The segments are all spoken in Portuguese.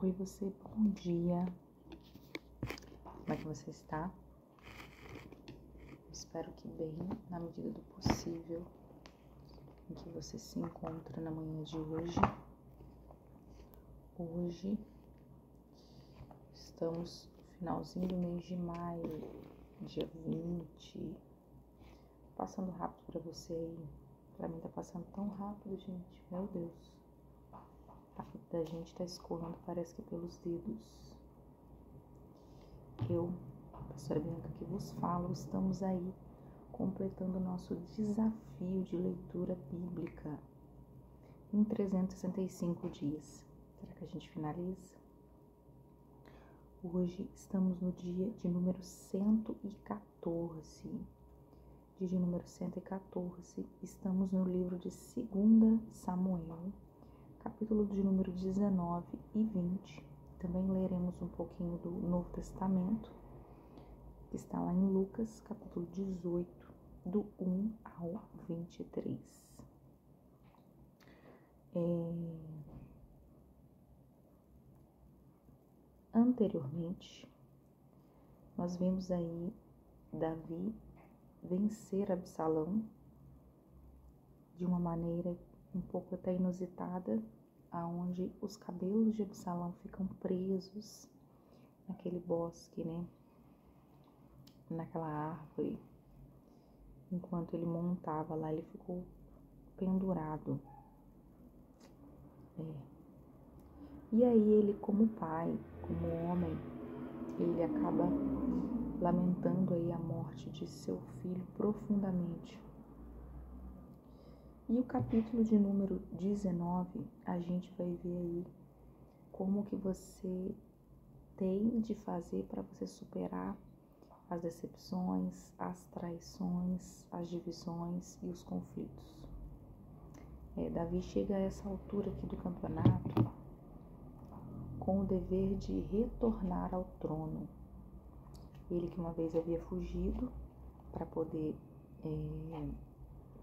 Oi, você, bom dia. Como é que você está? Espero que bem, na medida do possível, em que você se encontra na manhã de hoje. Hoje estamos no finalzinho do mês de maio, dia 20. Passando rápido pra você aí. Pra mim tá passando tão rápido, gente. Meu Deus. A vida da gente tá escorrendo, parece que pelos dedos. Eu, pastora Bianca, que vos falo, estamos aí completando o nosso desafio de leitura bíblica em 365 dias. Será que a gente finaliza? Hoje estamos no dia de número 114. Dia de número 114, estamos no livro de 2 Samuel, capítulo de número 19 e 20. Também leremos um pouquinho do Novo Testamento, que está lá em Lucas, capítulo 18, do 1 ao 23. Anteriormente, nós vimos aí Davi vencer Absalão de uma maneira um pouco até inusitada, aonde os cabelos de Absalão ficam presos naquele bosque, né? Naquela árvore. Enquanto ele montava lá, ele ficou pendurado. E aí ele, como pai, como homem, ele acaba lamentando aí a morte de seu filho profundamente. E o capítulo de número 19, a gente vai ver aí como que você tem de fazer para você superar as decepções, as traições, as divisões e os conflitos. Davi chega a essa altura aqui do campeonato com o dever de retornar ao trono. Ele que uma vez havia fugido para poder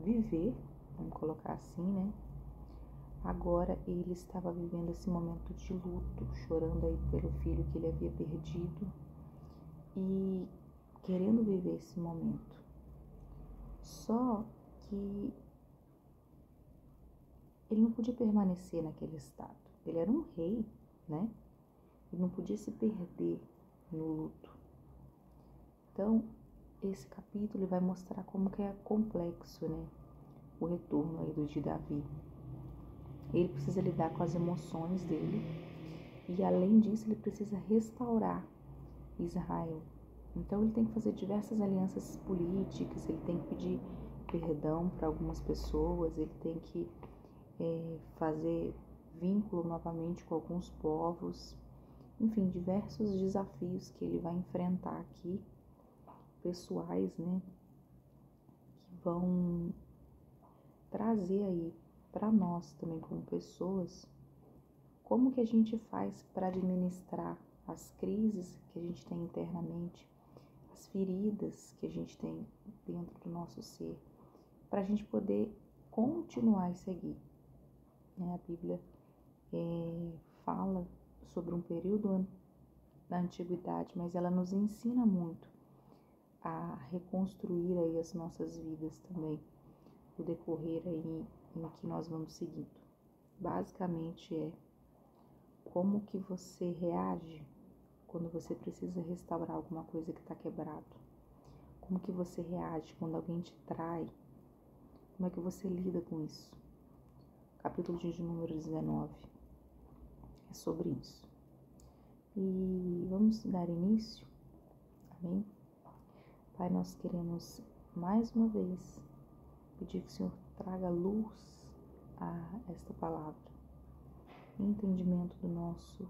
viver, vamos colocar assim, né? Agora ele estava vivendo esse momento de luto, chorando aí pelo filho que ele havia perdido e querendo viver esse momento. Só que ele não podia permanecer naquele estado. Ele era um rei, né? Ele não podia se perder no luto. Então, esse capítulo vai mostrar como que é complexo, né? O retorno aí de Davi. Ele precisa lidar com as emoções dele e, além disso, ele precisa restaurar Israel. Então, ele tem que fazer diversas alianças políticas, ele tem que pedir perdão para algumas pessoas, ele tem que fazer vínculo novamente com alguns povos. Enfim, diversos desafios que ele vai enfrentar aqui, pessoais, né? Que vão trazer aí para nós também como pessoas, como que a gente faz para administrar as crises que a gente tem internamente, as feridas que a gente tem dentro do nosso ser, para a gente poder continuar e seguir. A Bíblia fala sobre um período da antiguidade, mas ela nos ensina muito a reconstruir aí as nossas vidas também, o decorrer aí em que nós vamos seguindo. Basicamente como que você reage quando você precisa restaurar alguma coisa que está quebrado. Como que você reage quando alguém te trai. Como é que você lida com isso? Capítulo de número 19 é sobre isso. E vamos dar início, amém? Pai, nós queremos mais uma vez pedir que o Senhor traga luz a esta palavra, entendimento do nosso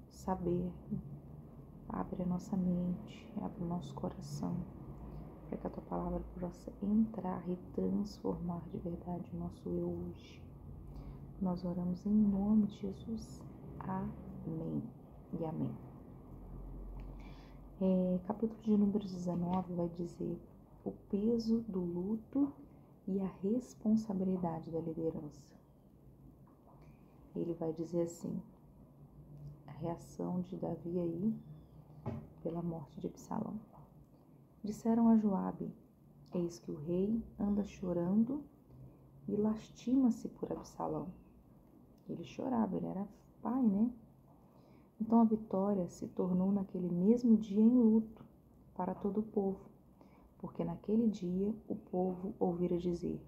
saber, abre a nossa mente, abre o nosso coração, para que a Tua palavra possa entrar e transformar de verdade o nosso eu hoje. Nós oramos em nome de Jesus. Amém e amém. Capítulo de número 19 vai dizer o peso do luto e a responsabilidade da liderança. ele vai dizer assim, a reação de Davi aí pela morte de Absalão. Disseram a Joabe, eis que o rei anda chorando e lastima-se por Absalão. Ele chorava, ele era pai, né? Então a vitória se tornou naquele mesmo dia em luto para todo o povo, porque naquele dia o povo ouvira dizer,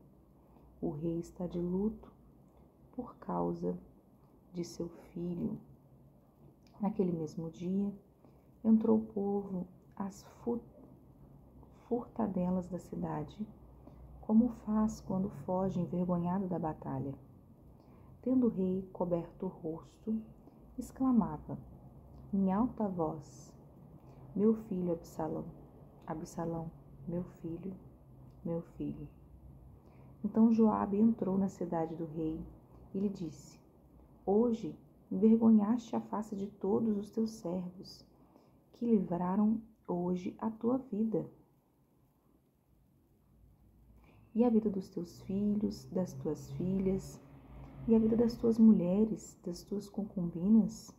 o rei está de luto por causa de seu filho. Naquele mesmo dia entrou o povo às furtadelas da cidade, como faz quando foge envergonhado da batalha. Tendo o rei coberto o rosto, exclamava, em alta voz, meu filho Absalão, Absalão, meu filho, meu filho. Então Joabe entrou na cidade do rei e lhe disse, hoje envergonhaste a face de todos os teus servos, que livraram hoje a tua vida. E a vida dos teus filhos, das tuas filhas, e a vida das tuas mulheres, das tuas concubinas,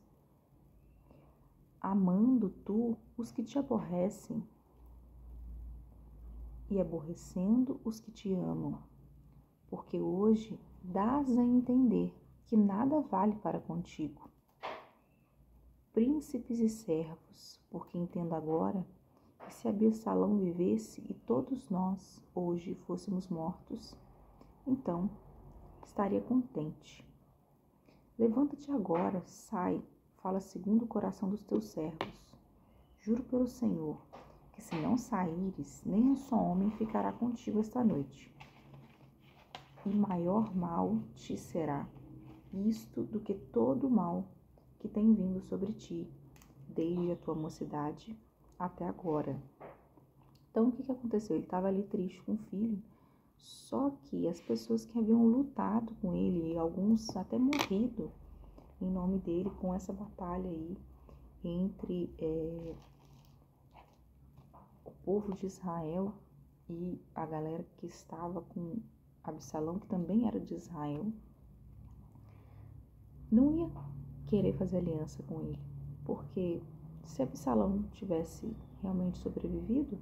amando tu os que te aborrecem e aborrecendo os que te amam, porque hoje dás a entender que nada vale para contigo. Príncipes e servos, porque entendo agora que se Absalão vivesse e todos nós hoje fôssemos mortos, então estaria contente. Levanta-te agora, sai, fala segundo o coração dos teus servos. Juro pelo Senhor, que se não saíres, nem um só homem ficará contigo esta noite. E maior mal te será isto do que todo o mal que tem vindo sobre ti, desde a tua mocidade até agora. Então, o que aconteceu? Ele estava ali triste com o filho, só que as pessoas que haviam lutado com ele, alguns até morrido em nome dele, com essa batalha aí entre o povo de Israel e a galera que estava com Absalão, que também era de Israel, não ia querer fazer aliança com ele, porque se Absalão tivesse realmente sobrevivido,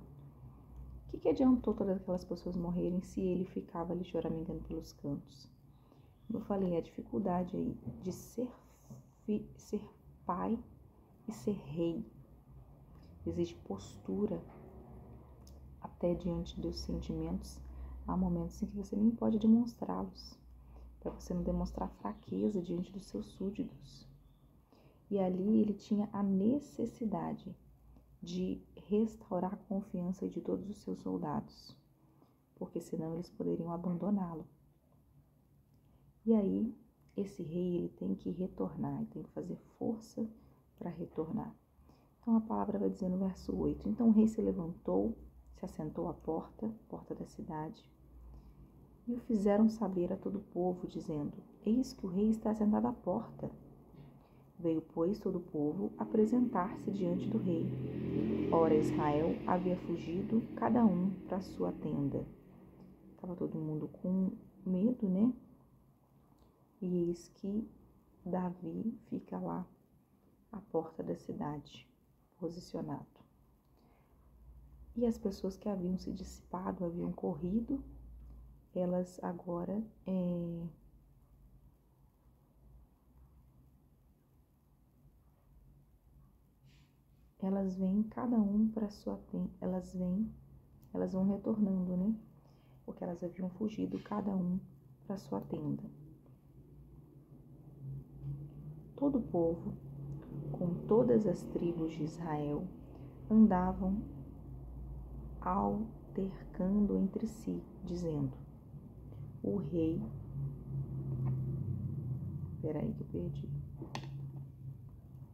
o que adiantou todas aquelas pessoas morrerem se ele ficava ali choramingando pelos cantos? Como eu falei, a dificuldade aí de ser pai e ser rei. Existe postura até diante dos sentimentos. Há momentos em que você nem pode demonstrá-los, para você não demonstrar fraqueza diante dos seus súditos. E ali ele tinha a necessidade de restaurar a confiança de todos os seus soldados, porque senão eles poderiam abandoná-lo. E aí, esse rei ele tem que retornar, ele tem que fazer força para retornar. Então a palavra vai dizer no verso 8, então o rei se levantou, se assentou à porta da cidade, e o fizeram saber a todo o povo, dizendo, eis que o rei está sentado à porta. Veio, pois, todo o povo apresentar-se diante do rei. Ora, Israel havia fugido, cada um para a sua tenda. Estava todo mundo com medo, né? E eis que Davi fica lá à porta da cidade, posicionado. E as pessoas que haviam se dissipado, haviam corrido, elas agora elas vêm cada um para sua tenda, elas vão retornando, né? Porque elas haviam fugido cada um para sua tenda. Todo o povo, com todas as tribos de Israel, andavam altercando entre si, dizendo, o rei, peraí que eu perdi,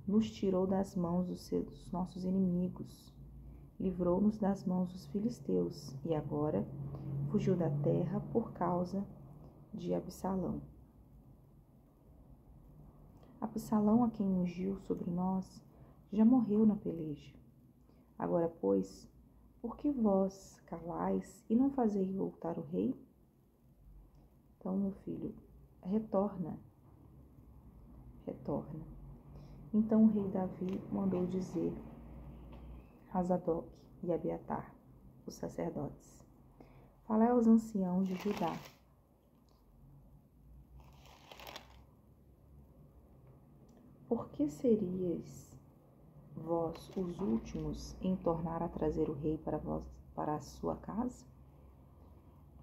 nos tirou das mãos dos nossos inimigos, livrou-nos das mãos dos filisteus, e agora fugiu da terra por causa de Absalão. Absalão, a quem ungiu sobre nós, já morreu na peleja. Agora, pois, por que vós calais e não fazeis voltar o rei? Então, meu filho, retorna. retorna. Então o rei Davi mandou dizer a Zadok e Abiatar, os sacerdotes: falai aos anciãos de Judá. Por que seríeis vós os últimos em tornar a trazer o rei para a sua casa?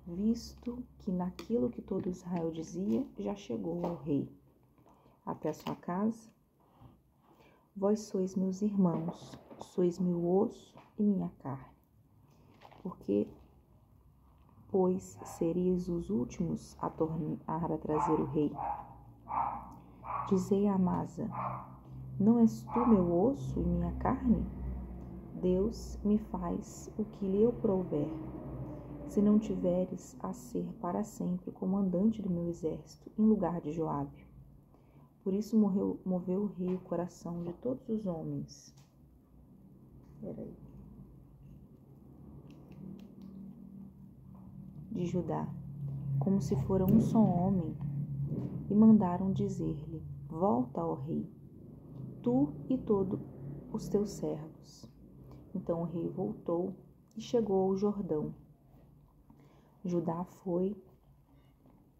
Visto que naquilo que todo Israel dizia, já chegou ao rei até a sua casa. Vós sois meus irmãos, sois meu osso e minha carne. Porque, pois, seríeis os últimos a tornar a trazer o rei? Dizei a Amasa: não és tu meu osso e minha carne? Deus me faz o que lhe prouver, se não tiveres a ser para sempre comandante do meu exército, em lugar de Joabe. Por isso moveu o rei o coração de todos os homens. De Judá, como se fora um só homem, e mandaram dizer-lhe: volta, ó rei, tu e todos os teus servos. Então o rei voltou e chegou ao Jordão. Judá foi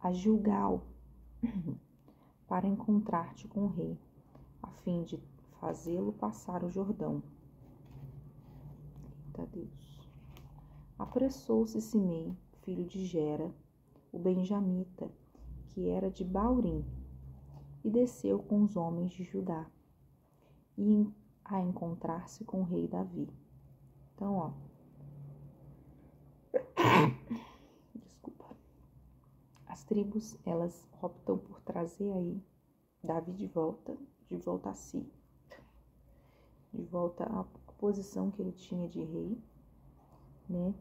a Gilgal para encontrar-te com o rei, a fim de fazê-lo passar o Jordão. Eita Deus. Apressou-se Simei, filho de Gera, o benjamita, que era de Baurim, e desceu com os homens de Judá, e a encontrar-se com o rei Davi. Então, as tribos, elas optam por trazer aí Davi de volta a si, de volta à posição que ele tinha de rei, né?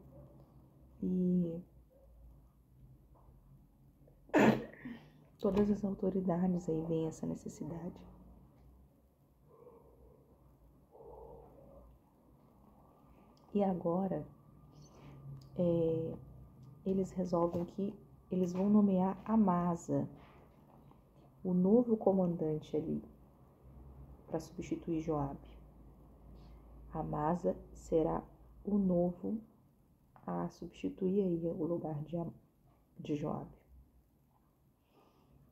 E todas as autoridades aí veem essa necessidade. E agora, eles resolvem que eles vão nomear Amasa, o novo comandante ali, para substituir Joabe. Amasa será o novo a substituir aí o lugar de Joabe.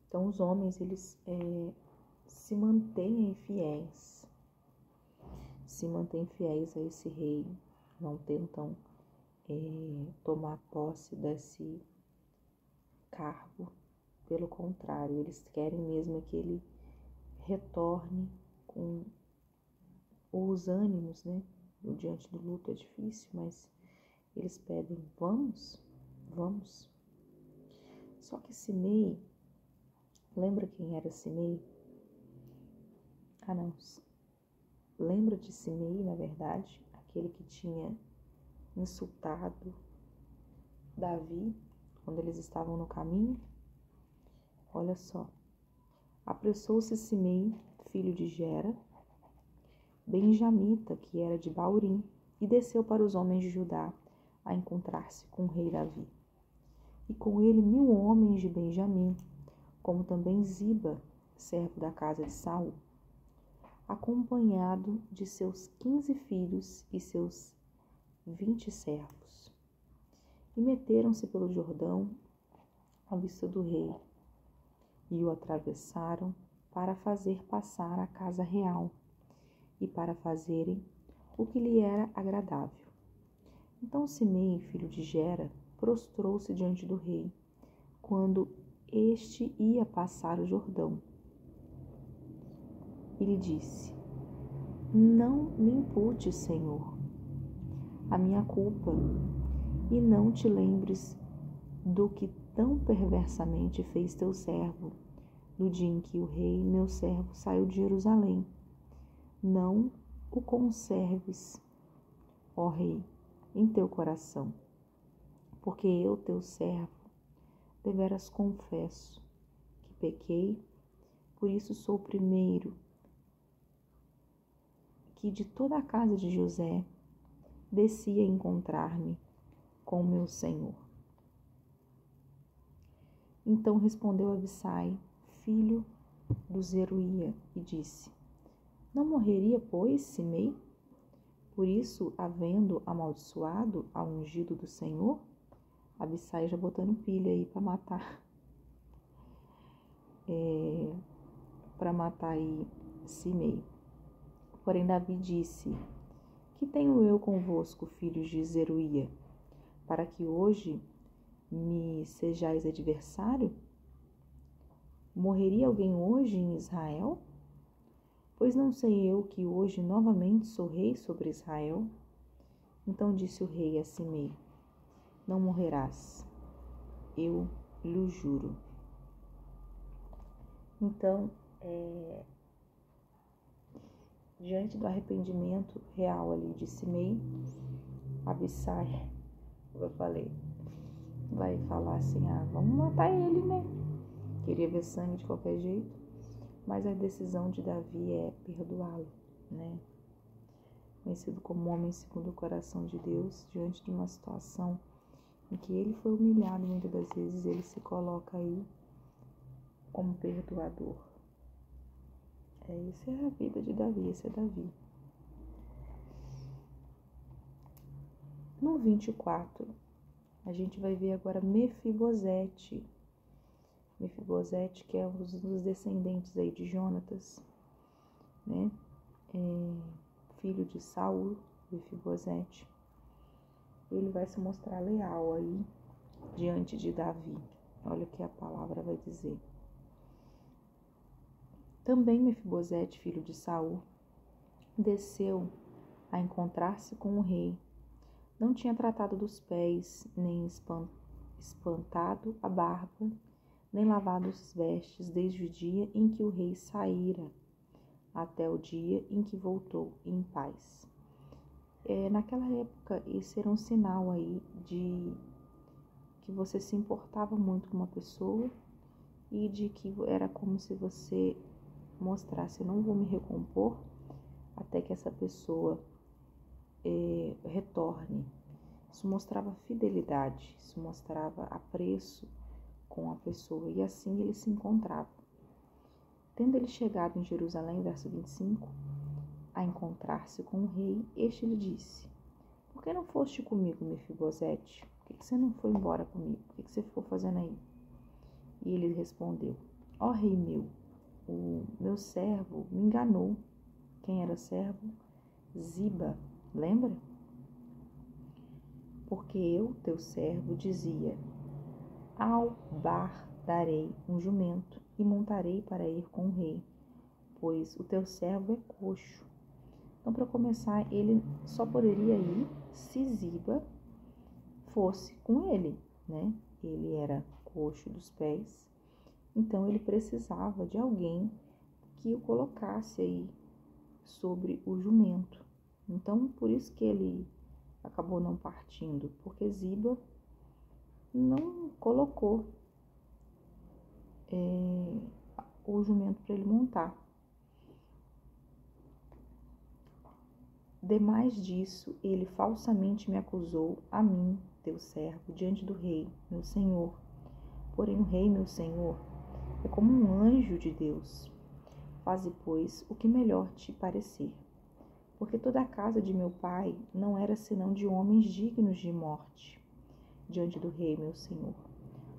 Então os homens, eles se mantêm fiéis a esse rei, não tentam tomar posse desse cargo. Pelo contrário, eles querem mesmo que ele retorne com os ânimos, né? Diante do luto é difícil, mas eles pedem: vamos. Só que Simei, lembra quem era Simei? Não. Lembra de Simei, na verdade, aquele que tinha insultado Davi quando eles estavam no caminho? Olha só. Apressou-se Simei, filho de Gera, benjamita, que era de Baurim, e desceu para os homens de Judá a encontrar-se com o rei Davi. E com ele 1000 homens de Benjamim, como também Ziba, servo da casa de Saul, acompanhado de seus 15 filhos e seus 20 servos. E meteram-se pelo Jordão à vista do rei, e o atravessaram para fazer passar a casa real, e para fazerem o que lhe era agradável. Então Simei, filho de Gera, prostrou-se diante do rei, quando este ia passar o Jordão. E lhe disse: não me imputes, Senhor, a minha culpa, e não te lembres do que tão perversamente fez teu servo, no dia em que o rei, meu servo, saiu de Jerusalém. Não o conserves, ó rei, em teu coração, porque eu, teu servo, deveras confesso que pequei, por isso sou o primeiro que de toda a casa de José descia a encontrar-me com meu senhor. Então respondeu Abissai, filho do Zeruia e disse: Não morreria, pois, Simei? Por isso, havendo amaldiçoado ao ungido do Senhor? Abissai já botando pilha aí para matar. Para matar aí Simei. Porém, Davi disse: Que tenho eu convosco, filhos de Zeruia, para que hoje me sejais adversário? Morreria alguém hoje em Israel? Pois não sei eu que hoje novamente sou rei sobre Israel? Então disse o rei a Simei: Não morrerás, eu lhe juro. Então, diante do arrependimento real ali de Simei, Abissai, como eu falei, vai falar assim: vamos matar ele, né? Queria ver sangue de qualquer jeito, mas a decisão de Davi é perdoá-lo, né? Conhecido como homem segundo o coração de Deus, diante de uma situação em que ele foi humilhado, muitas das vezes ele se coloca aí como perdoador. Essa é a vida de Davi, esse é Davi. No 24, a gente vai ver agora Mefibosete. Mefibosete, que é um dos descendentes aí de Jonatas, né? Filho de Saul, Mefibosete. Ele vai se mostrar leal aí diante de Davi. Olha o que a palavra vai dizer. Também Mefibosete, filho de Saul, desceu a encontrar-se com o rei. Não tinha tratado dos pés, nem espantado a barba, nem lavado as vestes desde o dia em que o rei saíra, até o dia em que voltou em paz. Naquela época, isso era um sinal aí de que você se importava muito com uma pessoa e de que era como se você mostrasse: eu não vou me recompor até que essa pessoa retorne. Isso mostrava fidelidade, isso mostrava apreço com a pessoa, e assim ele se encontrava. Tendo ele chegado em Jerusalém, verso 25, a encontrar-se com o rei, este lhe disse: Por que não foste comigo, Mefibosete? Por que você não foi embora comigo? O que você ficou fazendo aí? E ele respondeu: Ó rei meu, o meu servo me enganou. Quem era servo? Ziba, lembra? Porque eu, teu servo, dizia: Ao bar darei um jumento e montarei para ir com o rei, pois o teu servo é coxo. Então, para começar, ele só poderia ir se Ziba fosse com ele, né? Ele era coxo dos pés, então ele precisava de alguém que o colocasse aí sobre o jumento. Então, por isso que ele acabou não partindo, porque Ziba não colocou o jumento para ele montar. Demais disso, ele falsamente me acusou a mim, teu servo, diante do rei, meu senhor. Porém, o rei, meu senhor, é como um anjo de Deus. Faze, pois, o que melhor te parecer. Porque toda a casa de meu pai não era senão de homens dignos de morte, diante do rei, meu senhor.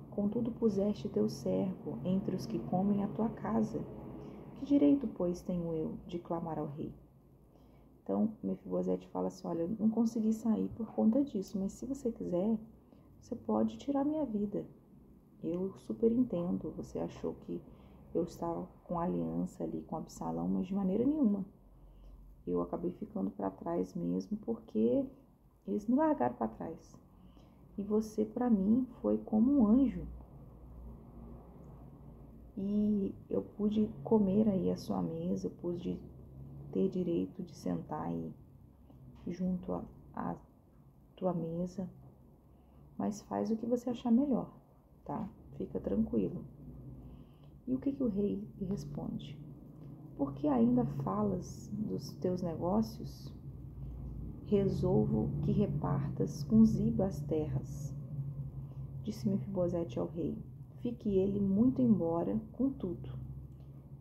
Contudo, puseste teu servo entre os que comem a tua casa. Que direito, pois, tenho eu de clamar ao rei? Então, Mefibosete fala assim: olha, eu não consegui sair por conta disso, mas se você quiser, você pode tirar minha vida. Eu super entendo, você achou que eu estava com aliança ali com Absalão, mas de maneira nenhuma. Eu acabei ficando para trás mesmo, porque eles me largaram para trás. E você, para mim, foi como um anjo. E eu pude comer aí a sua mesa, eu pude ter direito de sentar aí junto à tua mesa. Mas faz o que você achar melhor, tá? Fica tranquilo. E o que o rei lhe responde? Por que ainda falas dos teus negócios? Resolvo que repartas com Ziba as terras. Disse Mefibosete ao rei: Fique ele muito embora com tudo.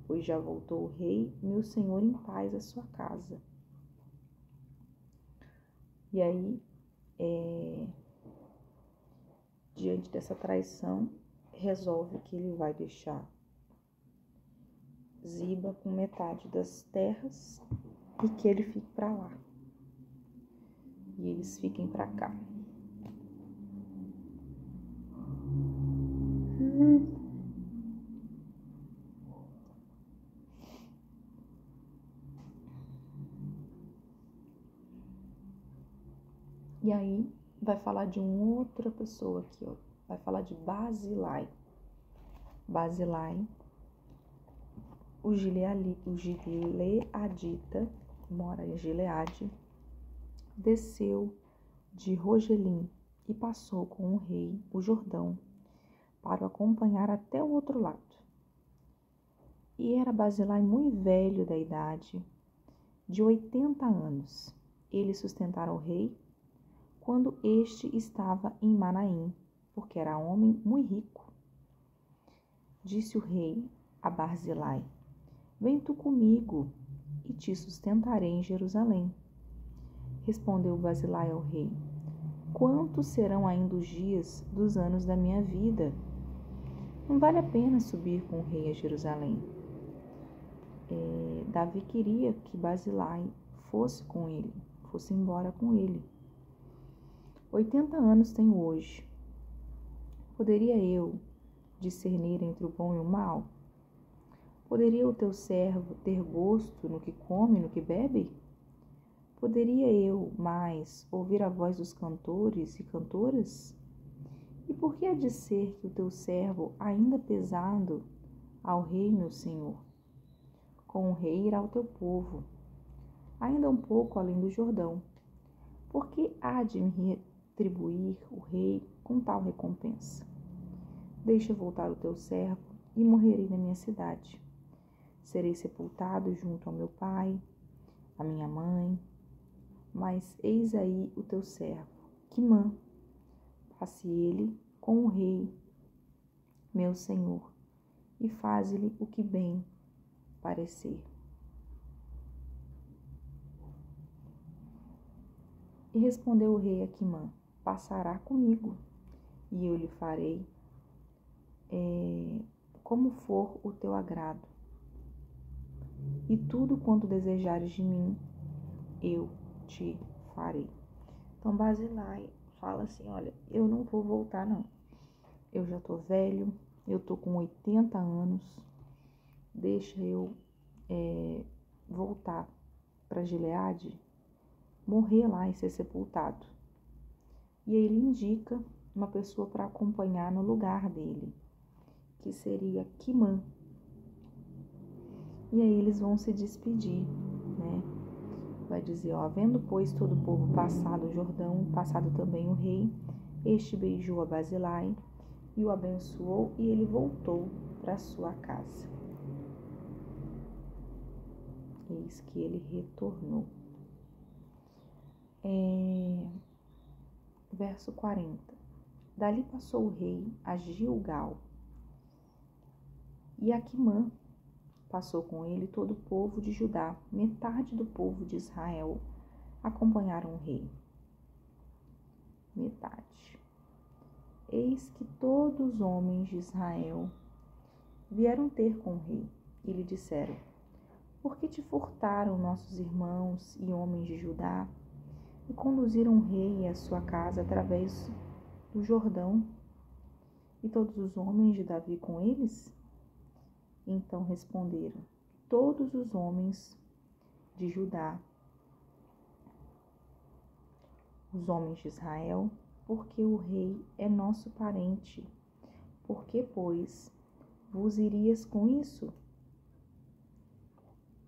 pois já voltou o rei, meu senhor, em paz à sua casa. E aí, diante dessa traição, resolve que ele vai deixar Ziba com metade das terras e que ele fique para lá. E eles fiquem para cá. E aí, vai falar de uma outra pessoa aqui, ó. Vai falar de Barzilai. Barzilai, o gileadita, mora em Gileade, desceu de Rogelim e passou com o rei o Jordão para o acompanhar até o outro lado. E era Barzilai muito velho da idade, de 80 anos. Eles sustentaram o rei quando este estava em Manaim, porque era homem muito rico. Disse o rei a Barzilai: vem tu comigo e te sustentarei em Jerusalém. Respondeu Barzilai ao rei: quantos serão ainda os dias dos anos da minha vida? Não vale a pena subir com o rei a Jerusalém. Davi queria que Barzilai fosse com ele, fosse embora com ele. 80 anos tenho hoje. Poderia eu discernir entre o bom e o mal? Poderia o teu servo ter gosto no que come e no que bebe? Poderia eu mais ouvir a voz dos cantores e cantoras? E por que há de ser que o teu servo, ainda pesado ao rei meu senhor? Com o rei irá o teu povo, ainda um pouco além do Jordão. Por que há de me retribuir o rei com tal recompensa? Deixa voltar o teu servo e morrerei na minha cidade. Serei sepultado junto ao meu pai, à minha mãe. Mas eis aí o teu servo, Quimã. Passe ele com o rei, meu senhor, e faze-lhe o que bem parecer. E respondeu o rei a Quimã: passará comigo, e eu lhe farei como for o teu agrado. E tudo quanto desejares de mim, eu te farei. Então Barzilai fala assim: olha, eu não vou voltar não. Eu já tô velho, eu tô com 80 anos. Deixa eu voltar para Gileade, morrer lá e ser sepultado. E aí ele indica uma pessoa para acompanhar no lugar dele, que seria Quimã. E aí eles vão se despedir, né? Vai dizer, ó, vendo pois todo o povo passado o Jordão, passado também o rei, este beijou a Barzilai e o abençoou, e ele voltou para sua casa. Eis que ele retornou. Verso 40. Dali passou o rei a Gilgal, e Aquimã passou com ele todo o povo de Judá, metade do povo de Israel acompanharam o rei. Metade. Eis que todos os homens de Israel vieram ter com o rei e lhe disseram: por que te furtaram nossos irmãos e homens de Judá e conduziram o rei e a sua casa através do Jordão, e todos os homens de Davi com eles? Então responderam todos os homens de Judá, os homens de Israel, porque o rei é nosso parente. Por que, pois, vos irias com isso?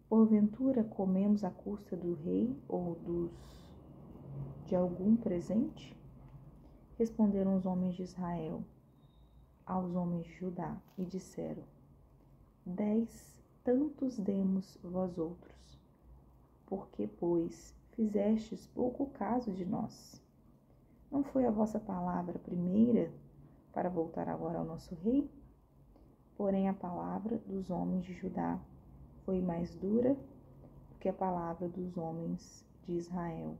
Porventura comemos à custa do rei ou de algum presente? Responderam os homens de Israel aos homens de Judá e disseram: 10 tantos demos vós outros. Por que, pois, fizestes pouco caso de nós? Não foi a vossa palavra primeira para voltar agora ao nosso rei? Porém, a palavra dos homens de Judá foi mais dura do que a palavra dos homens de Israel.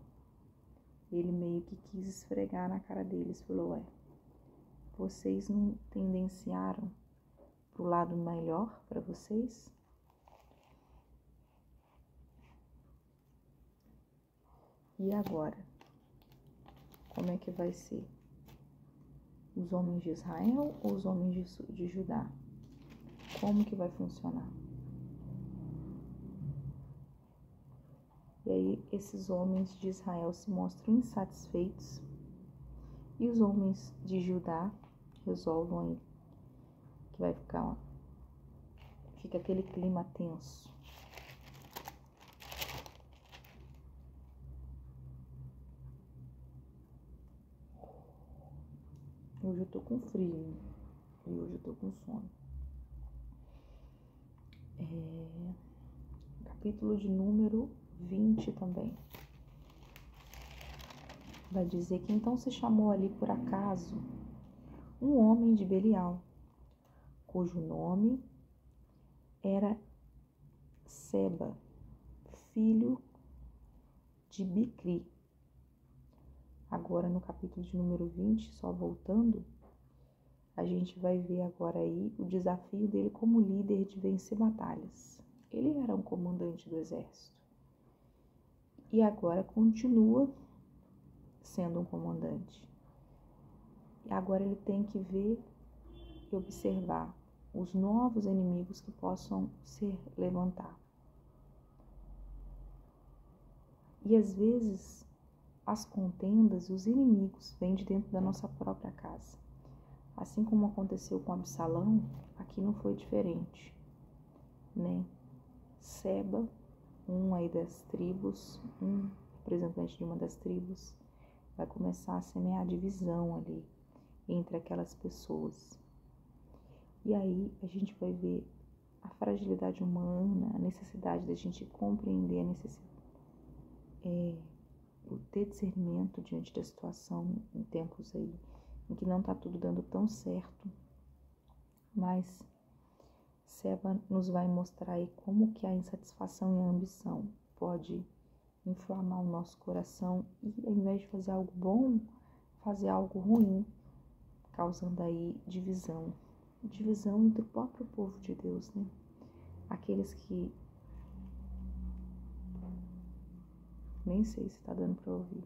Ele meio que quis esfregar na cara deles, falou, vocês não tendenciaram para o lado melhor para vocês? E agora? Como é que vai ser? Os homens de Israel ou os homens de Judá? Como que vai funcionar? E aí esses homens de Israel se mostram insatisfeitos e os homens de Judá resolvam aí que vai fica aquele clima tenso. Hoje eu tô com frio e hoje eu tô com sono. Capítulo de número 20 também. Vai dizer que então se chamou ali por acaso um homem de Belial, cujo nome era Seba, filho de Bicri. Agora no capítulo de número 20, só voltando, a gente vai ver agora aí o desafio dele como líder de vencer batalhas. Ele era um comandante do exército e agora continua sendo um comandante. E agora ele tem que ver e observar os novos inimigos que possam se levantar. E às vezes as contendas, os inimigos vêm de dentro da nossa própria casa. Assim como aconteceu com Absalão, aqui não foi diferente, né? Seba, um aí das tribos, um representante de uma das tribos, vai começar a semear divisão ali entre aquelas pessoas. E aí a gente vai ver a fragilidade humana, a necessidade da gente compreender a necessidade, o ter discernimento diante da situação em tempos aí em que não está tudo dando tão certo, mas Seba nos vai mostrar aí como que a insatisfação e a ambição pode inflamar o nosso coração e ao invés de fazer algo bom, fazer algo ruim, causando aí divisão entre o próprio povo de Deus, né? Aqueles que nem sei se está dando para ouvir.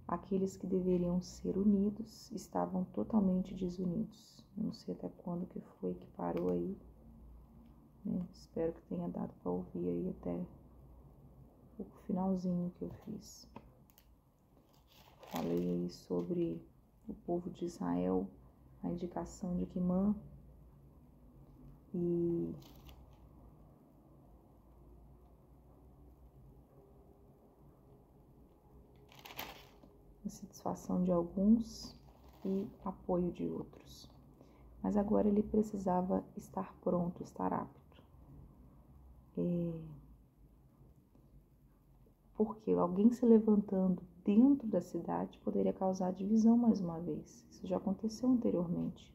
Aqueles que deveriam ser unidos estavam totalmente desunidos. Não sei até quando que foi que parou aí, né? Espero que tenha dado para ouvir aí até o finalzinho que eu fiz. Falei aí sobre o povo de Israel, a indicação de Quimã e insatisfação de alguns e apoio de outros. Mas agora ele precisava estar pronto, estar apto. Porque alguém se levantando dentro da cidade poderia causar divisão mais uma vez. Isso já aconteceu anteriormente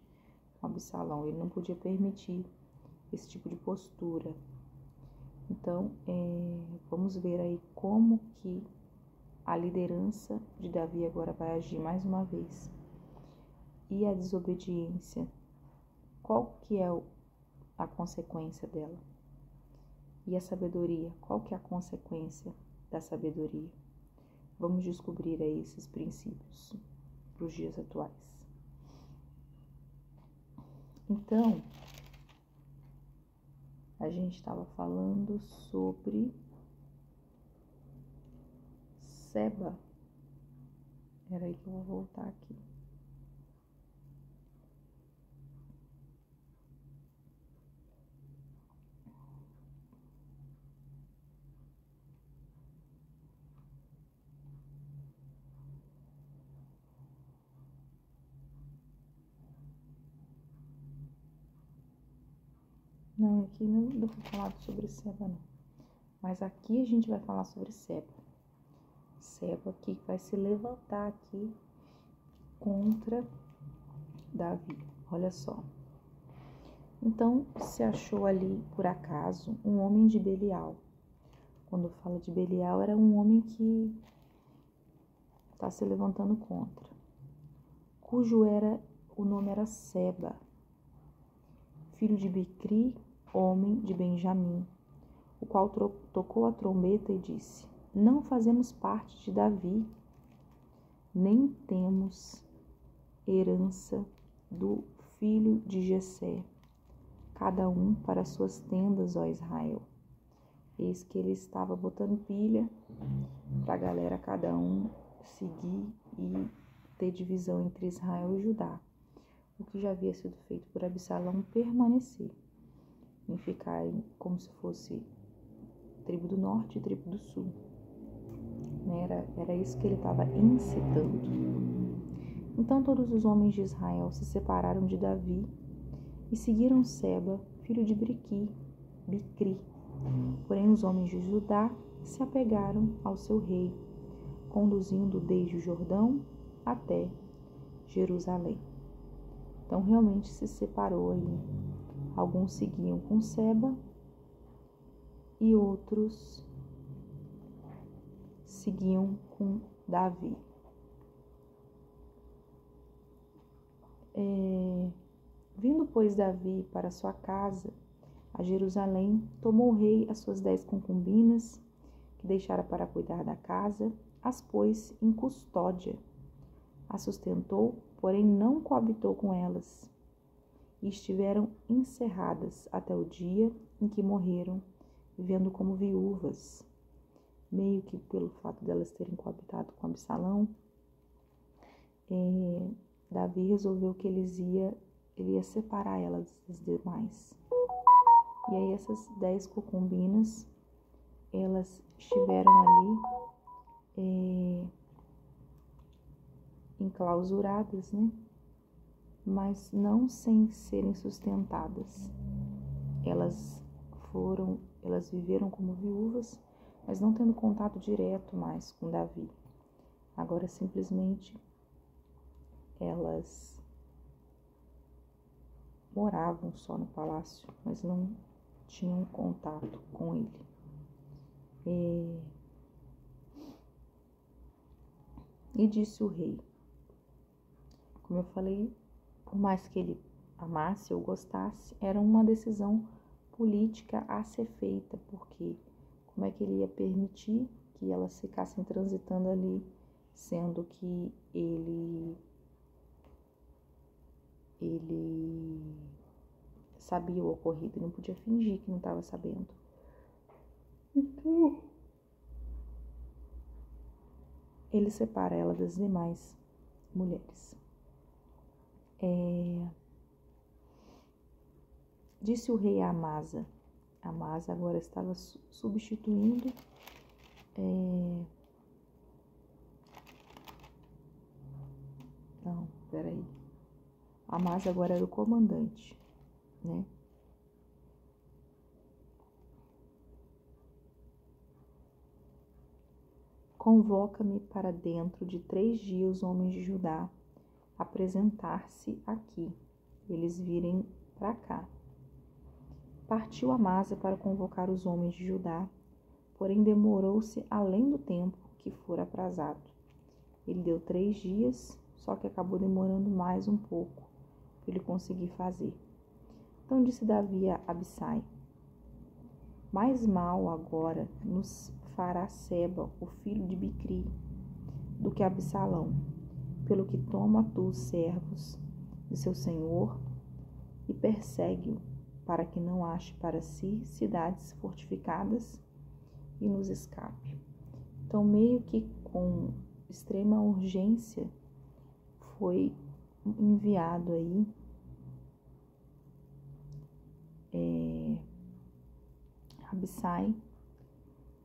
com Absalão. Ele não podia permitir esse tipo de postura. Então, vamos ver aí como que a liderança de Davi agora vai agir mais uma vez. E a desobediência, qual que é a consequência dela? E a sabedoria, qual que é a consequência da sabedoria? Vamos descobrir aí esses princípios para os dias atuais. Então, a gente estava falando sobre Seba. Era aí que eu vou voltar aqui. Não, aqui não foi falado sobre Seba, não. Mas aqui a gente vai falar sobre Seba. Seba que vai se levantar aqui contra Davi. Olha só. Então se achou ali, por acaso, um homem de Belial. Quando fala de Belial, era um homem que está se levantando contra, o nome era Seba, filho de Bicri, homem de Benjamim, o qual tocou a trombeta e disse: não fazemos parte de Davi, nem temos herança do filho de Jessé, cada um para suas tendas, ó Israel. Eis que ele estava botando pilha para a galera, cada um seguir e ter divisão entre Israel e Judá. O que já havia sido feito por Absalão permanecer, em ficar como se fosse tribo do norte e tribo do sul. Era isso que ele estava incitando. Então todos os homens de Israel se separaram de Davi e seguiram Seba, filho de Bicri. Porém os homens de Judá se apegaram ao seu rei, conduzindo desde o Jordão até Jerusalém. Então realmente se separou aí. Alguns seguiam com Seba e outros seguiam com Davi. Vindo, pois, Davi para sua casa, a Jerusalém, tomou o rei as suas 10 concubinas, que deixara para cuidar da casa, as pôs em custódia, as sustentou, porém não coabitou com elas, e estiveram encerradas até o dia em que morreram, vivendo como viúvas, meio que pelo fato delas terem coabitado com Absalão. Davi resolveu que ele ia separar elas das demais. E aí essas 10 concubinas, elas estiveram ali enclausuradas, né? Mas não sem serem sustentadas. Elas viveram como viúvas, mas não tendo contato direto mais com Davi. Agora simplesmente elas moravam só no palácio, mas não tinham contato com ele. E disse o rei, como eu falei, por mais que ele amasse ou gostasse, era uma decisão política a ser feita, porque como é que ele ia permitir que elas ficassem transitando ali, sendo que ele sabia o ocorrido, ele não podia fingir que não estava sabendo. Então, ele separa ela das demais mulheres. Disse o rei a Amasa. Amasa agora estava substituindo Amasa agora era o comandante, né? Convoca-me para dentro de 3 dias, homens de Judá, apresentar-se aqui, eles virem para cá. Partiu Amasa para convocar os homens de Judá, porém demorou-se além do tempo que fora aprazado. Ele deu 3 dias, só que acabou demorando mais um pouco para ele conseguir fazer. Então disse Davi a Abissai: mais mal agora nos fará Seba, o filho de Bicri, do que Absalão, pelo que toma tu os servos de seu senhor e persegue-o, para que não ache para si cidades fortificadas e nos escape. Então, meio que com extrema urgência, foi enviado aí Abissai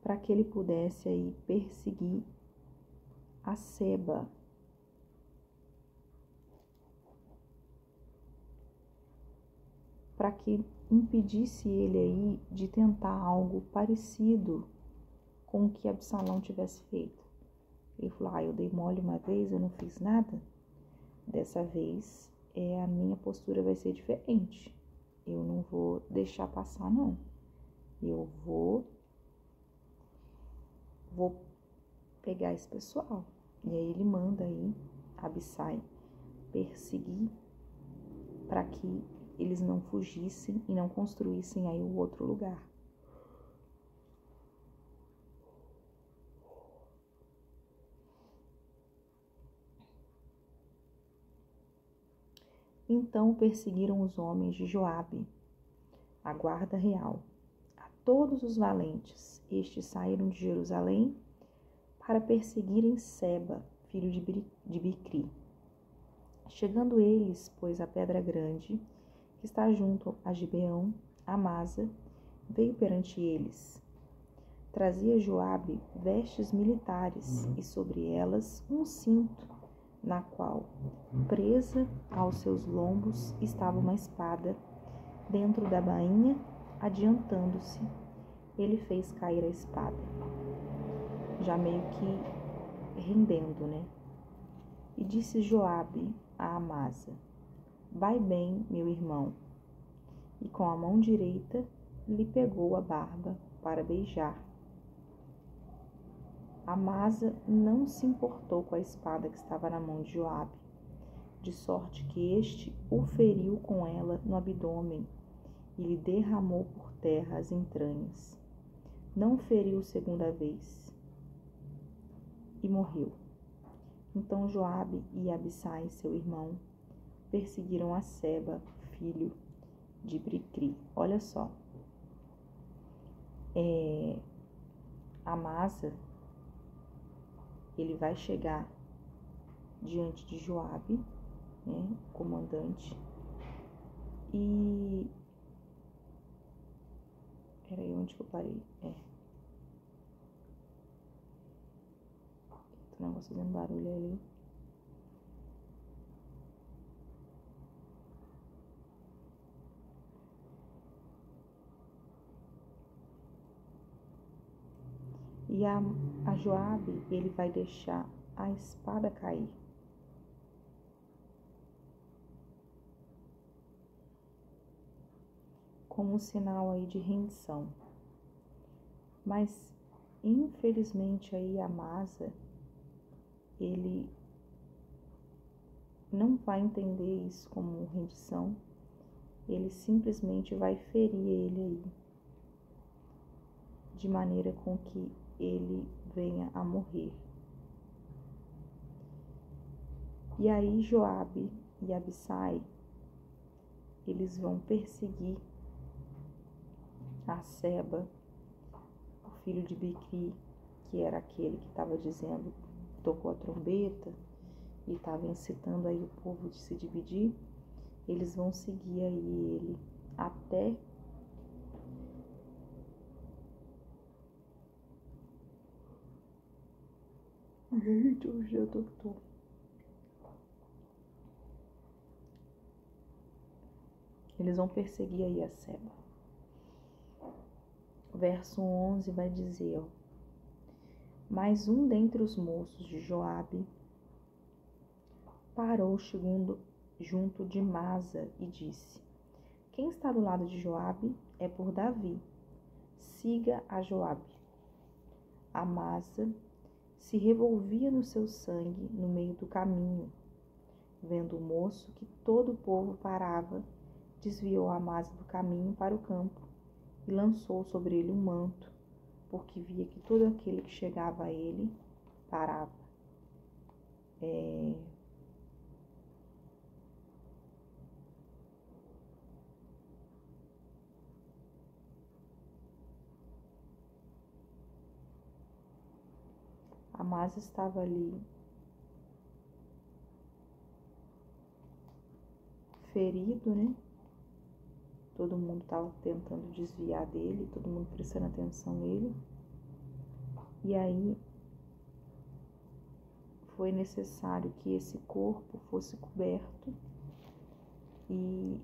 para que ele pudesse aí perseguir a Seba. Para que impedisse ele aí de tentar algo parecido com o que Absalão tivesse feito. Ele falou: eu dei mole uma vez, eu não fiz nada. dessa vez a minha postura vai ser diferente. Eu não vou deixar passar, não. Eu vou pegar esse pessoal. E aí ele manda aí Abissai perseguir para que eles não fugissem e não construíssem aí o outro lugar. Então perseguiram os homens de Joabe, a guarda real, a todos os valentes. Estes saíram de Jerusalém para perseguirem Seba, filho de Bicri. Chegando eles, pois, à pedra grande, que está junto a Gibeão, Amasa veio perante eles. Trazia Joabe vestes militares e sobre elas um cinto, na qual, presa aos seus lombos, estava uma espada. Dentro da bainha, adiantando-se, ele fez cair a espada, já meio que rendendo, né? E disse Joabe a Amasa: vai bem, meu irmão. E com a mão direita lhe pegou a barba para beijar. Amasa não se importou com a espada que estava na mão de Joabe, de sorte que este o feriu com ela no abdômen e lhe derramou por terra as entranhas. Não feriu segunda vez e morreu. Então Joabe e Abissai, seu irmão, perseguiram a Seba, filho de Bicri. Olha só, Amasa, ele vai chegar diante de Joabe, né, o comandante, e... Peraí, onde que eu parei? Tem um negócio fazendo barulho ali. E a Joabe, ele vai deixar a espada cair. Como um sinal aí de rendição. Mas, infelizmente, aí Amasa, ele não vai entender isso como rendição. Ele simplesmente vai ferir ele aí, de maneira com que ele venha a morrer. E aí Joabe e Abissai, eles vão perseguir a Seba, o filho de Bicri, que era aquele que estava dizendo, tocou a trombeta e estava incitando aí o povo de se dividir. Eles vão seguir aí ele até onde eu tô. Eles vão perseguir aí a Seba. O verso 11 vai dizer, ó: mas um dentre os moços de Joabe parou junto de Masa e disse: quem está do lado de Joabe é por Davi. Siga a Joabe. Amasa se revolvia no seu sangue no meio do caminho. Vendo o moço que todo o povo parava, desviou Amasa do caminho para o campo e lançou sobre ele um manto, porque via que todo aquele que chegava a ele parava. Amasa estava ali ferido, né? Todo mundo estava tentando desviar dele, todo mundo prestando atenção nele. E aí foi necessário que esse corpo fosse coberto e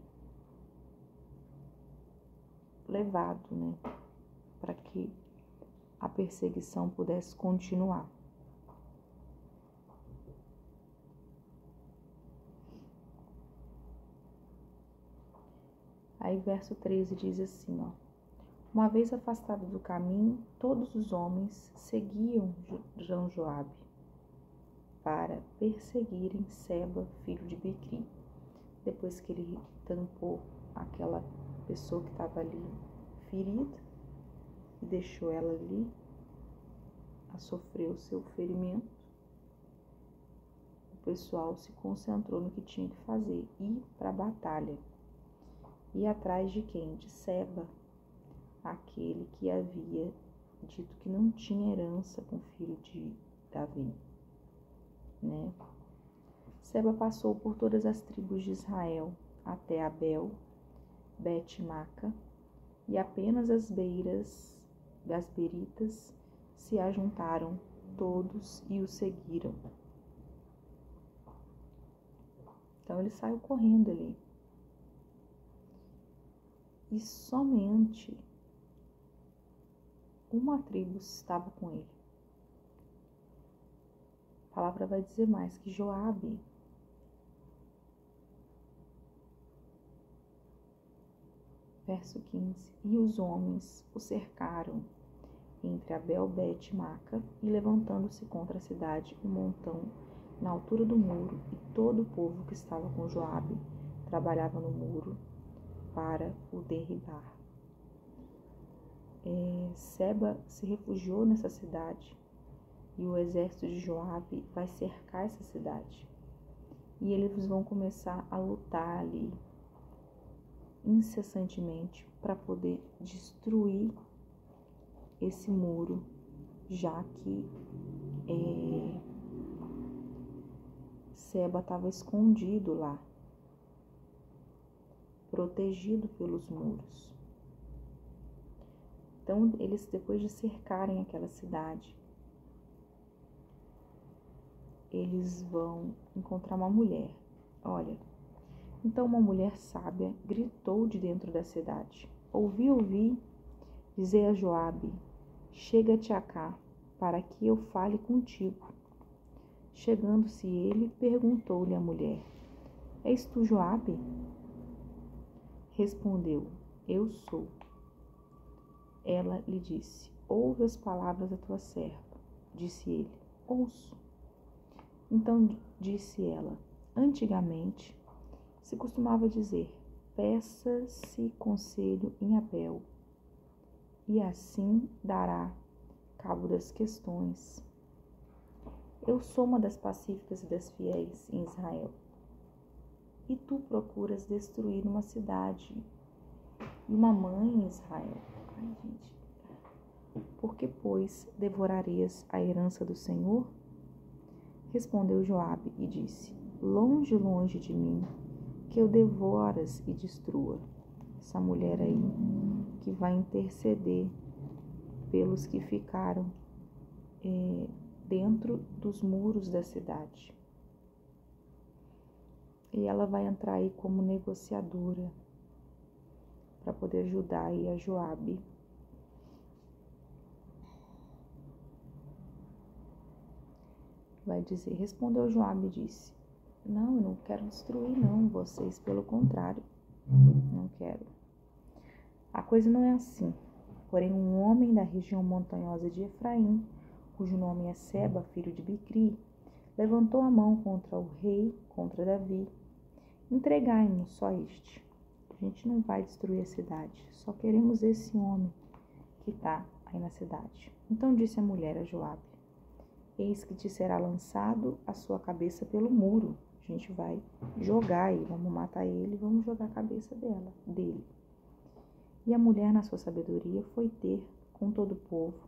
levado, né? Para que a perseguição pudesse continuar. Aí verso 13 diz assim, ó. Uma vez afastado do caminho, todos os homens seguiam Joabe para perseguirem Seba, filho de Bicri. Depois que ele tampou aquela pessoa que estava ali ferida e deixou ela ali a sofrer o seu ferimento, o pessoal se concentrou no que tinha que fazer, ir para a batalha. E atrás de quem? De Seba, aquele que havia dito que não tinha herança com o filho de Davi, né? Seba passou por todas as tribos de Israel até Abel, Bet-Maca, e apenas as beiras das beritas se ajuntaram todos e o seguiram. Então ele saiu correndo ali. E somente uma tribo estava com ele. A palavra vai dizer mais que Joabe, verso 15, e os homens o cercaram entre Abel, Bet e Maca, e levantando-se contra a cidade um montão na altura do muro, e todo o povo que estava com Joabe trabalhava no muro para o derribar. Seba se refugiou nessa cidade e o exército de Joabe vai cercar essa cidade. E eles vão começar a lutar ali incessantemente para poder destruir esse muro, já que Seba estava escondido lá, protegido pelos muros. Então, eles, depois de cercarem aquela cidade, eles vão encontrar uma mulher. Olha, então uma mulher sábia gritou de dentro da cidade: ouvi, dizer a Joabe, chega-te cá, para que eu fale contigo. Chegando-se ele, perguntou-lhe a mulher: és tu Joabe? Respondeu: eu sou. Ela lhe disse: ouve as palavras da tua serva. Disse ele: ouço. Então disse ela: antigamente se costumava dizer: peça-se conselho em Abel, e assim dará cabo das questões. Eu sou uma das pacíficas e das fiéis em Israel, e tu procuras destruir uma cidade e uma mãe em Israel. Ai, gente. Por que, pois, devorarias a herança do Senhor? Respondeu Joabe e disse: longe, longe de mim, que eu devoras e destrua. Essa mulher aí que vai interceder pelos que ficaram dentro dos muros da cidade. E ela vai entrar aí como negociadora para poder ajudar aí a Joabe. Vai dizer, respondeu Joabe e disse: não, eu não quero destruir não, vocês pelo contrário, não quero. A coisa não é assim. Porém, um homem da região montanhosa de Efraim, cujo nome é Seba, filho de Bicri, levantou a mão contra o rei, contra Davi. Entregai-nos só este. A gente não vai destruir a cidade, só queremos esse homem que está aí na cidade. Então disse a mulher a Joabe: eis que te será lançado a sua cabeça pelo muro. A gente vai jogar aí, vamos matar ele, vamos jogar a cabeça dele. E a mulher, na sua sabedoria, foi ter com todo o povo.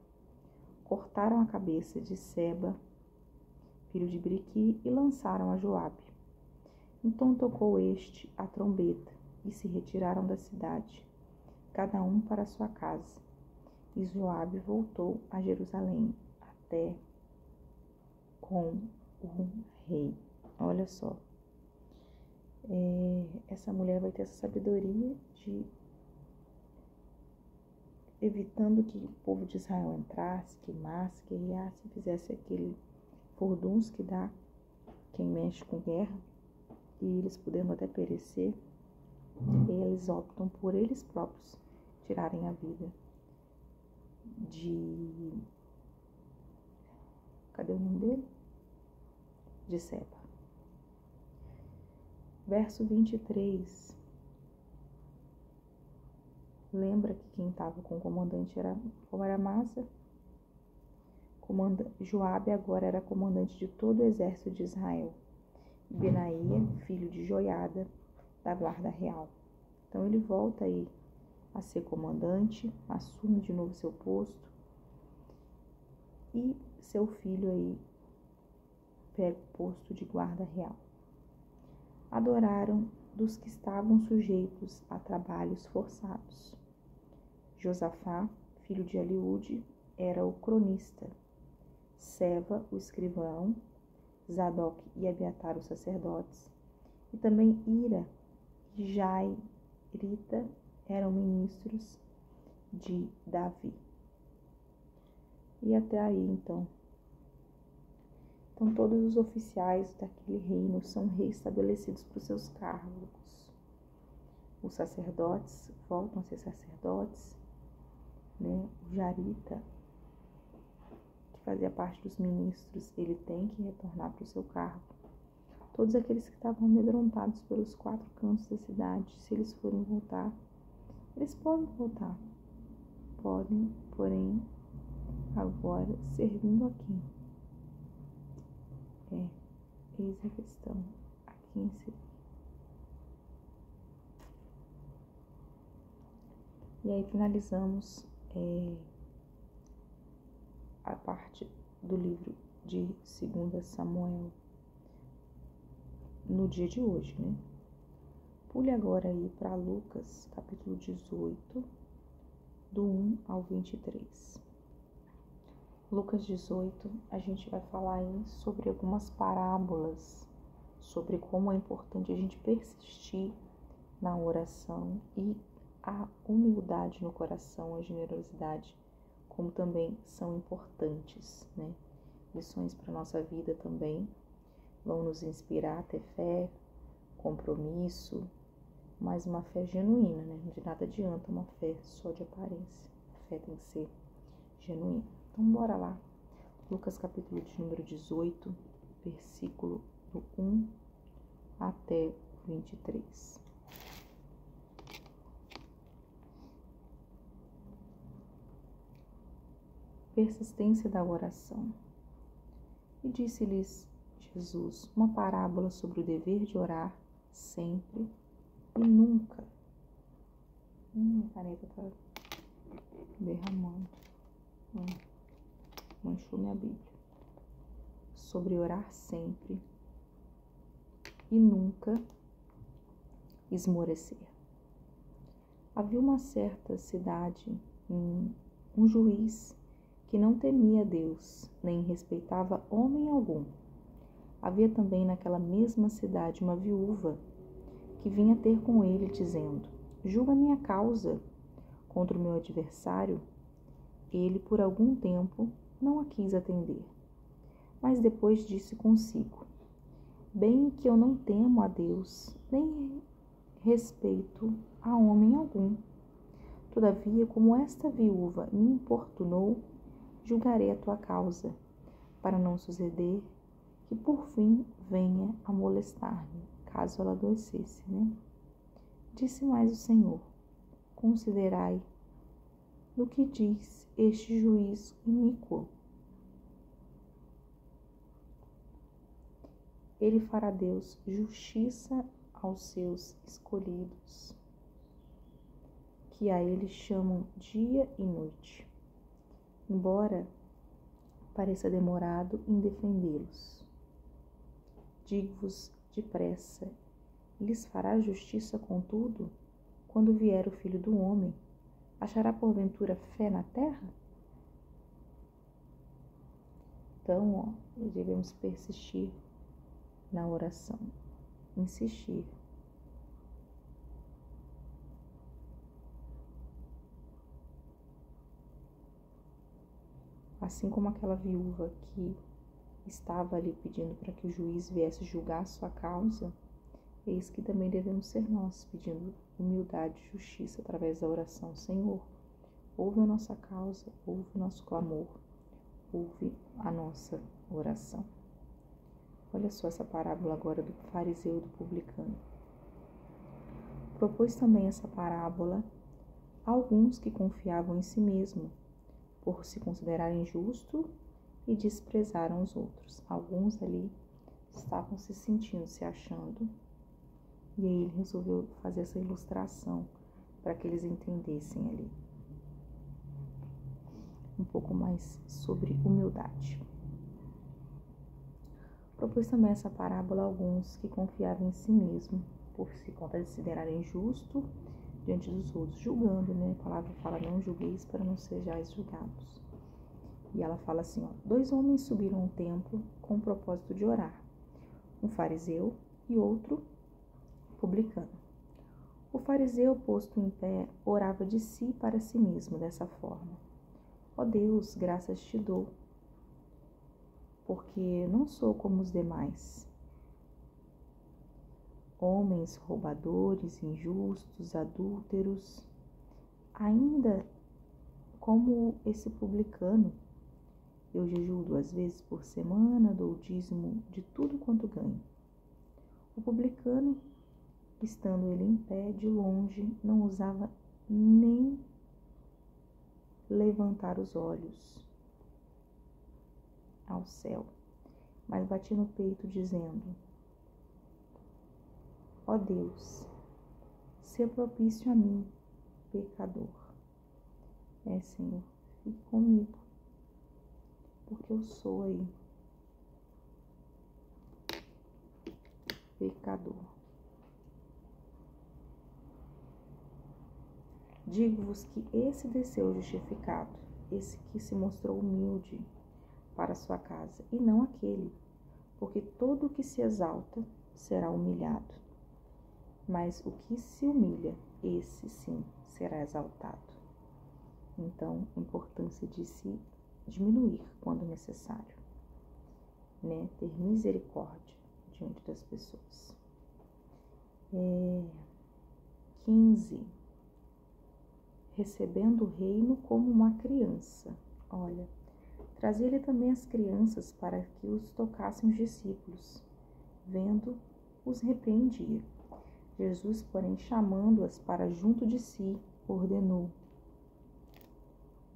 Cortaram a cabeça de Seba, filho de Briqui, e lançaram a Joabe. Então tocou este a trombeta, e se retiraram da cidade, cada um para sua casa. E Joabe voltou a Jerusalém, até com o rei. Olha só, essa mulher vai ter essa sabedoria de evitando que o povo de Israel entrasse, queimasse, guerreasse, fizesse aquele furdunço que dá quem mexe com guerra, e eles podendo até perecer. eles optam por eles próprios tirarem a vida de... Cadê o nome dele? De Seba. Verso 23. Lembra que quem estava com o comandante era Amasa? Joabe agora era comandante de todo o exército de Israel. E Benaia, filho de Joiada, da guarda real. Então ele volta aí a ser comandante, assume de novo seu posto. E seu filho aí pega o posto de guarda real. Adoraram dos que estavam sujeitos a trabalhos forçados. Josafá, filho de Eliúde, era o cronista. Seva, o escrivão, Zadok e Abiatar, os sacerdotes, e também Ira e Jairita eram ministros de Davi. E até aí, então, todos os oficiais daquele reino são reestabelecidos para os seus cargos. Os sacerdotes voltam a ser sacerdotes, né? O Jarita, que fazia parte dos ministros, ele tem que retornar para o seu cargo. Todos aqueles que estavam amedrontados pelos 4 cantos da cidade, se eles forem voltar, eles podem voltar. Podem, porém, agora servindo a quem? Eis a questão. A quem servir? E aí finalizamos a parte do livro de 2 Samuel no dia de hoje, né? Pule agora aí para Lucas, capítulo 18, do 1 ao 23. Lucas 18, a gente vai falar aí sobre algumas parábolas, sobre como é importante a gente persistir na oração e a humildade no coração, a generosidade, como também são importantes, né? Lições para a nossa vida também, vão nos inspirar a ter fé, compromisso, mas uma fé genuína, né? De nada adianta uma fé só de aparência, a fé tem que ser genuína. Então bora lá, Lucas capítulo de número 18, versículo do 1 até 23. Persistência da oração. E disse-lhes Jesus uma parábola sobre o dever de orar sempre e nunca. A caneta está derramando. Manchou minha Bíblia. Sobre orar sempre e nunca esmorecer. Havia uma certa cidade, um juiz que não temia Deus, nem respeitava homem algum. Havia também naquela mesma cidade uma viúva que vinha ter com ele, dizendo: julga minha causa contra o meu adversário. Ele, por algum tempo, não a quis atender, mas depois disse consigo: bem que eu não temo a Deus, nem respeito a homem algum. Todavia, como esta viúva me importunou, julgarei a tua causa, para não suceder que por fim venha a molestar-me, caso ela adoecesse, né? Disse mais o Senhor: considerai no que diz este juiz iníquo. Ele fará Deus justiça aos seus escolhidos, que a ele chamam dia e noite, embora pareça demorado em defendê-los. Digo-vos depressa, lhes fará justiça contudo, quando vier o Filho do Homem. Achará porventura fé na terra? Então, devemos persistir na oração, insistir. Assim como aquela viúva que estava ali pedindo para que o juiz viesse julgar a sua causa, eis que também devemos ser nós, pedindo humildade e justiça através da oração. Senhor, ouve a nossa causa, ouve o nosso clamor, ouve a nossa oração. Olha só essa parábola agora do fariseu e do publicano. Propôs também essa parábola a alguns que confiavam em si mesmo, por se considerarem justos e desprezaram os outros. Alguns ali estavam se sentindo, se achando, e aí ele resolveu fazer essa ilustração para que eles entendessem ali um pouco mais sobre humildade. Propôs também essa parábola a alguns que confiavam em si mesmo, por se considerarem justos diante dos outros, julgando, né? A palavra fala, não julgueis para não sejais julgados. E ela fala assim, ó, 2 homens subiram ao templo com o propósito de orar, um fariseu e outro publicano. O fariseu, posto em pé, orava de si para si mesmo dessa forma: ó Deus, graças te dou, porque não sou como os demais, homens roubadores, injustos, adúlteros, ainda como esse publicano. Eu jejuo 2 vezes por semana, dou o dízimo de tudo quanto ganho. O publicano, estando ele em pé, de longe, não ousava nem levantar os olhos ao céu, mas batia no peito, dizendo: ó Deus, seja propício a mim, pecador. Senhor, fique comigo, porque eu sou aí pecador. Digo-vos que esse desceu justificado, esse que se mostrou humilde para sua casa, e não aquele, porque todo o que se exalta será humilhado, mas o que se humilha, esse sim será exaltado. Então, a importância de se diminuir quando necessário, né? Ter misericórdia diante das pessoas. 15. Recebendo o reino como uma criança. Olha, trazia-lhe também as crianças para que os tocassem os discípulos. Vendo, os repreendia. Jesus, porém, chamando-as para junto de si, ordenou: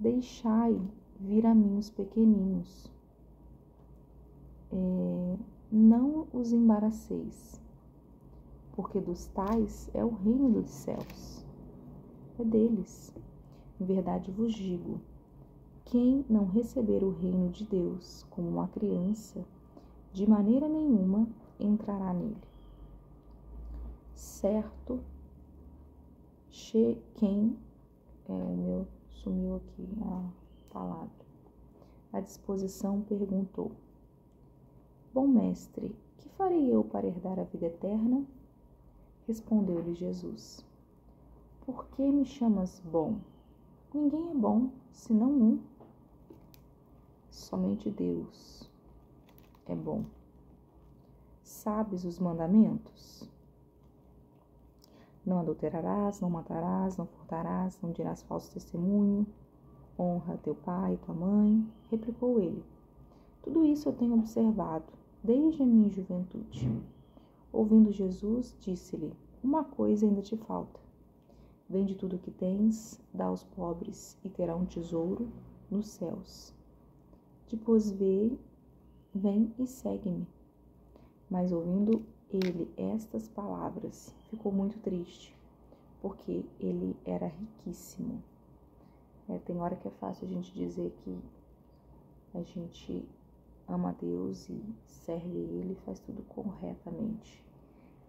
deixai vir a mim os pequeninos, não os embaraceis, porque dos tais é o reino dos céus, é deles. Em verdade vos digo, quem não receber o reino de Deus como uma criança, de maneira nenhuma entrará nele. Certo, quem, o meu sumiu aqui a palavra, à disposição, perguntou: bom mestre, que farei eu para herdar a vida eterna? Respondeu-lhe Jesus: por que me chamas bom? Ninguém é bom, senão um. Somente Deus é bom. Sabes os mandamentos? Não adulterarás, não matarás, não furtarás, não dirás falso testemunho, honra teu pai e tua mãe. Replicou ele: tudo isso eu tenho observado desde a minha juventude. Ouvindo Jesus, disse-lhe: uma coisa ainda te falta. Vende tudo o que tens, dá aos pobres, e terá um tesouro nos céus. Depois vem e segue-me. Mas ouvindo ele estas palavras, ficou muito triste, porque ele era riquíssimo. Tem hora que é fácil a gente dizer que a gente ama a Deus e serve Ele, faz tudo corretamente.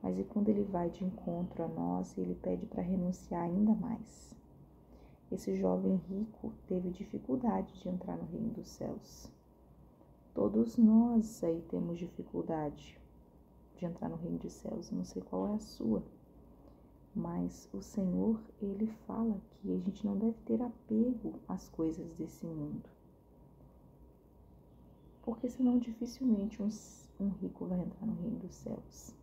Mas e quando Ele vai de encontro a nós, Ele pede para renunciar ainda mais? Esse jovem rico teve dificuldade de entrar no reino dos céus. Todos nós aí temos dificuldade de entrar no reino dos céus. Não sei qual é a sua, mas o Senhor, Ele fala que a gente não deve ter apego às coisas desse mundo, porque senão dificilmente um rico vai entrar no reino dos céus.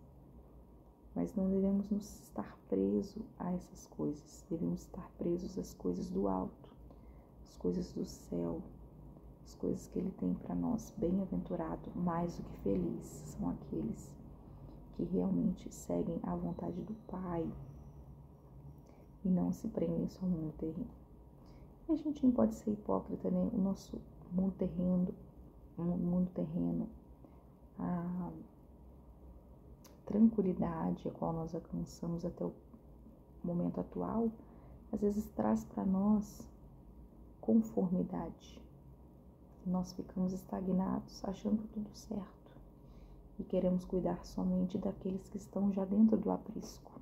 mas não devemos nos estar presos a essas coisas. Devemos estar presos às coisas do alto, às coisas do céu, as coisas que Ele tem para nós. Bem-aventurado, mais do que feliz, são aqueles que realmente seguem a vontade do Pai e não se prendem só ao mundo terreno. E a gente não pode ser hipócrita, né? O nosso mundo terreno, a tranquilidade a qual nós alcançamos até o momento atual, às vezes traz para nós conformidade. Nós ficamos estagnados, achando tudo certo, e queremos cuidar somente daqueles que estão já dentro do aprisco.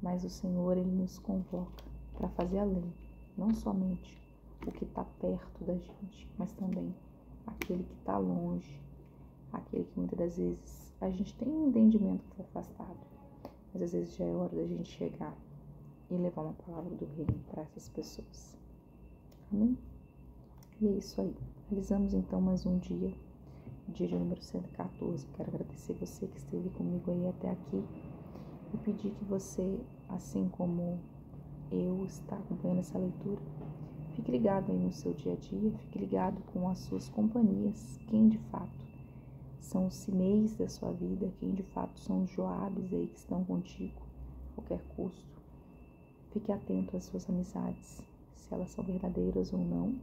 Mas o Senhor, Ele nos convoca para fazer além, não somente o que está perto da gente, mas também aquele que está longe, aquele que muitas das vezes a gente tem um entendimento que está afastado, mas às vezes já é hora da gente chegar e levar uma palavra do reino para essas pessoas. Amém? E é isso aí. Realizamos então mais um dia, o dia de número 114. Quero agradecer você que esteve comigo aí até aqui e pedir que você, assim como eu, está acompanhando essa leitura, fique ligado aí no seu dia a dia, fique ligado com as suas companhias, quem de fato são os Simeis da sua vida, quem de fato são os Joabes aí que estão contigo a qualquer custo. Fique atento às suas amizades, se elas são verdadeiras ou não.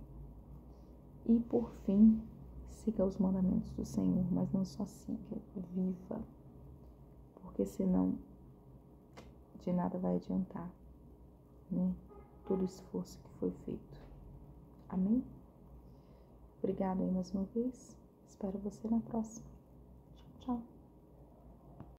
E por fim, siga os mandamentos do Senhor, mas não só siga, viva, porque senão de nada vai adiantar, né? Todo o esforço que foi feito. Amém? Obrigada aí mais uma vez. Espero você na próxima. Tchau, tchau.